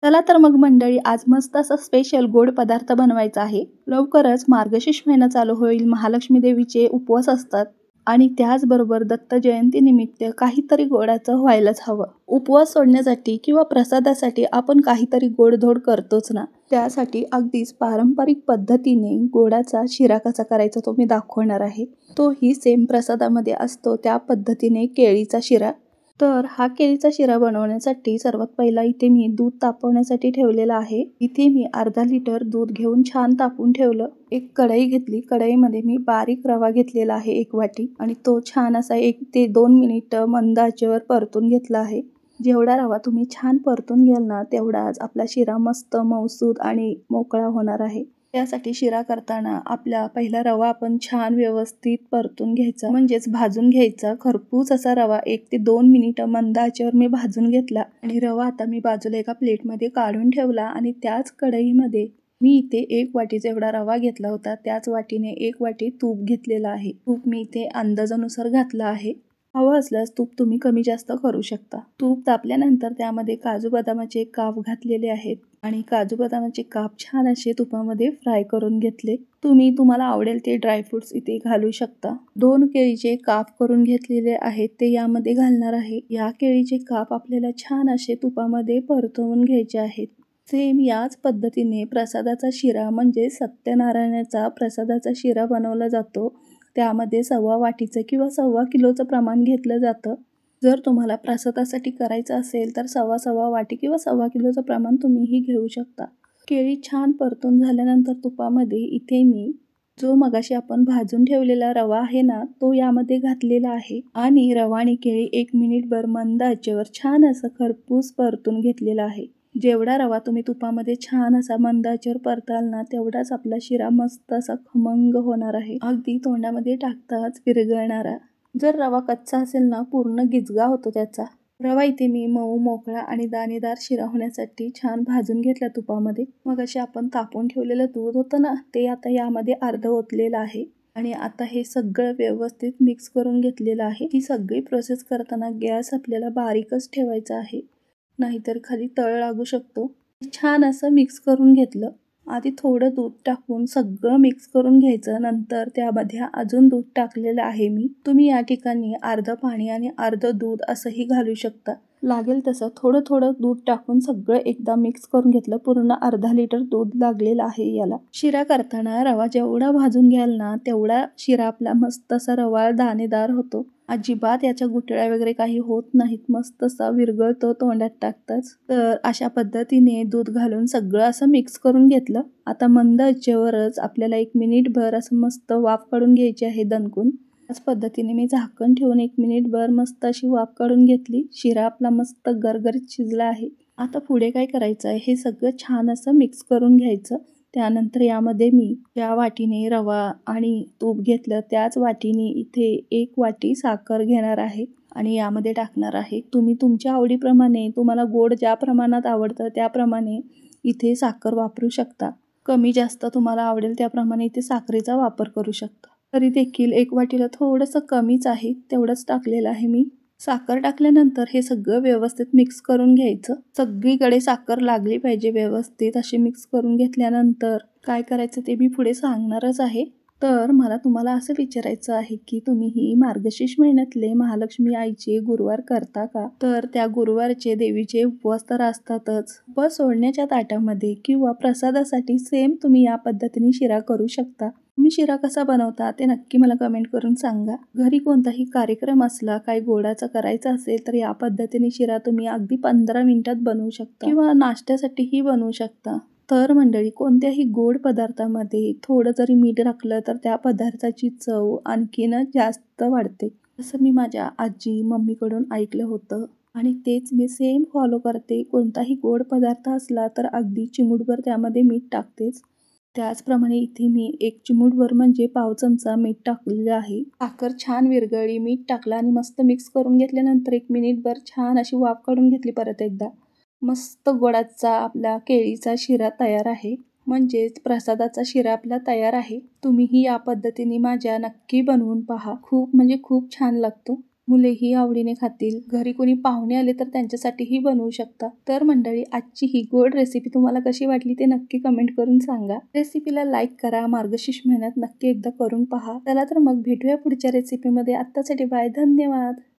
चला तर मग मंडळी, आज मस्त असा स्पेशल गोड पदार्थ बनवायचा आहे. लवकरच मार्गशीर्ष महिना चालू होईल, महालक्ष्मी देवीचे उपवास असतात आणि त्याचबरोबर दत्त जयंतीनिमित्त काहीतरी गोडाचं व्हायलाच हवं. उपवास सोडण्यासाठी किंवा प्रसादासाठी आपण काहीतरी गोडधोड करतोच ना. त्यासाठी अगदीच पारंपरिक पद्धतीने गोडाचा शिरा कसा करायचा तो मी दाखवणार आहे. तोही सेम प्रसादामध्ये असतो त्या पद्धतीने केळीचा शिरा. तर हा केळीचा शिरा बनवण्यासाठी सर्वात पहिला इथे मी दूध तापवण्यासाठी ठेवलेला आहे. इथे मी अर्धा लिटर दूध घेऊन छान तापून ठेवलं. एक कढई घेतली. कढईमध्ये मी बारीक रवा घेतलेला आहे 1 वाटी आणि तो छान असा 1 ते 2 मिनिट मंद आचेवर परतून घेतला आहे. जेवढा रवा तुम्ही छान परतून घ्याल ना, तेवढाच आपला शिरा मस्त मऊसूद आणि मोकळा होणार आहे. त्यासाठी शिरा करताना आपला पहिला रवा आपण छान व्यवस्थित परतून घ्यायचा, म्हणजेच भाजून घ्यायचा. खरपूस असा रवा 1 ते 2 मिनिटं मंद आचेवर मी भाजून घेतला आणि रवा आता मी बाजूला एका प्लेटमध्ये काढून ठेवला आणि त्याच कढईमध्ये मी इथे 1 वाटी जेवढा रवा घेतला होता त्याच वाटीने 1 वाटी तूप घेतलेला आहे. तूप मी इथे अंदाजानुसार घातलं आहे. हवं असल्यास तूप तुम्ही कमी जास्त करू शकता. तूप तापल्यानंतर त्यामध्ये काजू बदामाचे काप घातलेले आहेत आणि काजू बदामाचे काप छान असे तुपामध्ये फ्राय करून घेतले. तुम्हाला आवडेल ते ड्रायफ्रुट्स इथे घालू शकता. 2 केळीचे काप करून घेतलेले आहेत ते यामध्ये घालणार आहे. या केळीचे काप आपल्याला छान असे तुपामध्ये परतवून घ्यायचे आहेत. सेम याच पद्धतीने प्रसादाचा शिरा म्हणजे सत्यनारायणाचा प्रसादाचा शिरा बनवला जातो. त्यामध्ये 1/2 वाटीचं किंवा 1/2 किलोचं प्रमाण घेतलं जातं. जर तुम्हाला प्रसादासाठी करायचं असेल तर 1/2 वाटी किंवा 1/2 किलोचं प्रमाण तुम्हीही घेऊ शकता. केळी छान परतून झाल्यानंतर तुपामध्ये इथे मी जो मगाशी आपण भाजून ठेवलेला रवा आहे ना, तो यामध्ये घातलेला आहे आणि रवा आणि केळी 1 मिनिटभर मंद आचेवर छान असं खरपूस परतून घेतलेला आहे. जेवढा रवा तुम्ही तुपामध्ये छान असा मंद आचेवर परताल ना, तेवढाच आपला शिरा मस्त असा खमंग होणार आहे. अगदी तोंडामध्ये टाकताच विरघळणारा. जर रवा कच्चा असेल ना, पूर्ण गिजगा होतो त्याचा. रवा इथे मी मऊ, मोकळा आणि दाणेदार शिरा होण्यासाठी छान भाजून घेतला तुपामध्ये. मग असे आपण तापवून ठेवलेलं दूध होतं ना, ते आता यामध्ये अर्ध ओतलेलं आहे आणि आता हे सगळं व्यवस्थित मिक्स करून घेतलेलं आहे. ही सगळी प्रोसेस करताना गॅस आपल्याला बारीकच ठेवायचा आहे, नाहीतर खाली तळ लागू शकतो. छान असं मिक्स करून घेतलं. आधी थोडं दूध टाकून सगळं मिक्स करून घ्यायचं. नंतर त्यामध्ये अजून दूध टाकलेलं आहे मी. तुम्ही या ठिकाणी अर्ध पाणी आणि अर्ध दूध असंही घालू शकता. लागेल तसं थोडं थोडं दूध टाकून सगळं एकदा मिक्स करून घेतलं. पूर्ण अर्धा लिटर दूध लागलेलं आहे याला. शिरा करताना रवा जेवढा भाजून घ्याल ना, तेवढा शिरा आपला मस्त असा रवाळ दाणेदार होतो. अजिबात याच्या गुठळ्या वगैरे काही होत नाहीत. मस्त असा विरघळतो तोंडात टाकताच. तर अशा पद्धतीने दूध घालून सगळं असं मिक्स करून घेतलं. आता मंद आचेवरच आपल्याला 1 मिनिटभर असं मस्त वाफ काढून घ्यायची आहे दणकून. त्याच पद्धतीने मी झाकण ठेवून 1 मिनिटभर मस्त अशी वाफ काढून घेतली. शिरा आपला मस्त गरगरीत शिजला आहे. आता पुढे काय करायचं आहे, हे सगळं छान असं मिक्स करून घ्यायचं. त्यानंतर यामध्ये मी ज्या वाटीने रवा आणि तूप घेतलं त्याच वाटीने इथे 1 वाटी साखर घेणार आहे आणि यामध्ये टाकणार आहे. तुम्ही तुमच्या आवडीप्रमाणे, तुम्हाला गोड ज्या प्रमाणात आवडतं त्याप्रमाणे इथे साखर वापरू शकता. कमी जास्त तुम्हाला आवडेल त्याप्रमाणे इथे साखरेचा वापर करू शकता. तरी देखील 1 वाटीला थोडंसं कमीच आहे, तेवढंच टाकलेलं आहे मी. साखर टाकल्यानंतर हे सगळं व्यवस्थित मिक्स करून घ्यायचं. सगळीकडे साखर लागली पाहिजे व्यवस्थित. अशी मिक्स करून घेतल्यानंतर काय करायचं ते मी पुढे सांगणारच आहे. तर मला तुम्हाला असं विचारायचं आहे की तुम्हीही मार्गशीर्ष महिन्यातले महालक्ष्मी आईचे गुरुवार करता का? तर त्या गुरुवारचे देवीचे उपवास तर असतातच. उपवास सोडण्याच्या ताटामध्ये किंवा प्रसादासाठी सेम तुम्ही या पद्धतीने शिरा करू शकता. तुम्ही शिरा कसा बनवता ते नक्की मला कमेंट करून सांगा. घरी कोणताही कार्यक्रम असला, काही गोडाचं करायचं असेल तर या पद्धतीने शिरा तुम्ही अगदी 15 मिनिटात बनवू शकता किंवा नाश्त्यासाठीही बनवू शकता. तर मंडळी, कोणत्याही गोड पदार्थामध्ये थोडं जरी मीठ टाकलं तर त्या पदार्थाची चव आणखीनच जास्त वाढते. जसं मी माझ्या आजी मम्मीकडून ऐकलं होतं आणि तेच मी सेम फॉलो करते. कोणताही गोड पदार्थ असला तर अगदी चिमूटभर त्यामध्ये मीठ टाकतेच. त्याचप्रमाणे इथे मी 1 चिमूटभर म्हणजे पाव चमचा मीठ टाकलेलं आहे. साखर छान विरघळली, मीठ टाकलं आणि मस्त मिक्स करून घेतल्यानंतर 1 मिनिटभर छान अशी वाफ काढून घेतली परत एकदा. मस्त गोडाचा आपला केळीचा शिरा तयार आहे. म्हणजेच प्रसादाचा शिरा आपला तयार आहे. तुम्हीही या पद्धतीने माझ्या नक्की बनवून पहा. खूप म्हणजे खूप छान लागतो. मुलेही आवडीने खातील. घरी कोणी पाहुणे आले तर त्यांच्यासाठीही बनवू शकता. तर मंडळी, आजची ही गोड रेसिपी तुम्हाला कशी वाटली ते नक्की कमेंट करून सांगा. रेसिपीला लाईक करा. मार्गशीर्ष महिन्यात नक्की एकदा करून पहा. चला तर मग भेटूया पुढच्या रेसिपीमध्ये. आत्तासाठी बाय. धन्यवाद.